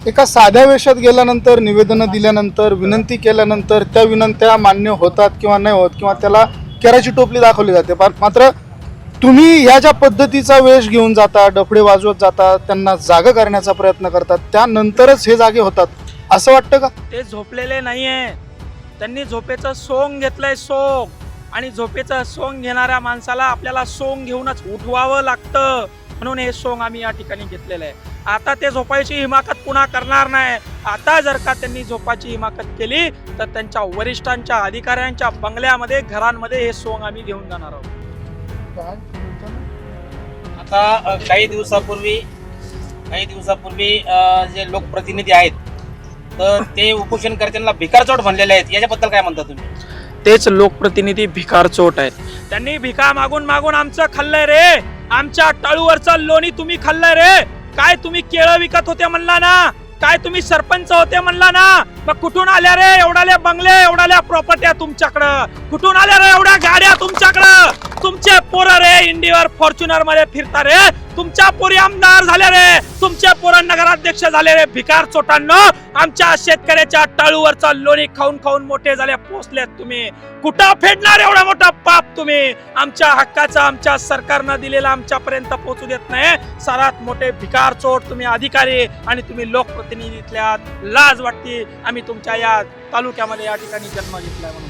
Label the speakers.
Speaker 1: एका साध्या वेशात गेल्यानंतर, निवेदनं दिल्यानंतर, विनंती केल्यानंतर त्या विनंत्या मान्य होतात किंवा नाही होत, किंवा त्याला केराची टोपली दाखवली जाते. मात्र तुम्ही ह्या ज्या पद्धतीचा वेश घेऊन जाता, डफडे वाजवत जाता, त्यांना जागा करण्याचा प्रयत्न करतात, त्यानंतरच हे जागे होतात असं वाटतं का?
Speaker 2: ते झोपलेले नाहीये, त्यांनी झोपेचं सोंग घेतलंय, सोंग. आणि झोपेचं सोंग घेणाऱ्या माणसाला आपल्याला सोंग घेऊनच उठवावं लागतं, म्हणून हे सोंग आम्ही या ठिकाणी घेतलेलं आहे. आता ते झोपायची हिमाकत पुन्हा करणार नाही. आता जर का त्यांनी झोपाची हिमाकत केली तर त्यांच्या वरिष्ठांच्या, अधिकाऱ्यांच्या बंगल्यामध्ये, घरांमध्ये हे सोंग आम्ही घेऊन जाणार आहोत.
Speaker 3: आता काही दिवसापूर्वी जे लोकप्रतिनिधी आहेत तर ते उपोषणकर्त्यांना भिकारचोट म्हणलेले आहेत, याच्याबद्दल काय म्हणता तुम्ही?
Speaker 2: तेच लोकप्रतिनिधी भिकारचोट आहेत. त्यांनी भिका मागून मागून आमचं खाल्लंय रे. आमच्या टाळूवरचं लोणी तुम्ही खाल्लंय रे. काय तुम्ही केळं विकत होते म्हणला ना, काय तुम्ही सरपंच होते म्हणला ना, मग कुठून आल्या रे एवढाले बंगले, एवढाल्या प्रॉपर्ट्या तुमच्याकडं? कुठून आल्या रे एवढ्या गाड्या तुमच्याकडं? तुमचे पोरं रे इंडिवर फॉर्च्युनर मध्ये फिरता रे. तुमच्या पोरी आमदार झाले रे, तुमचे पोरं नगराध्यक्ष झाले रे. भिकार चोटांनो, आमच्या शेतकऱ्याच्या टाळूवरचा लोणी खाऊन खाऊन मोठे झाले, पोचलेत तुम्ही. कुठं फेडणार एवढा मोठा पाप तुम्ही? आमच्या हक्काचा आमच्या सरकारनं दिलेला आमच्यापर्यंत पोहोचू देत नाही. सर्वात मोठे भिकार चोट तुम्ही अधिकारी आणि तुम्ही लोकप्रतिनिधीतल्या. लाज वाटते. आम्ही तुमच्या या तालुक्यामध्ये या ठिकाणी जन्म घेतलाय म्हणून.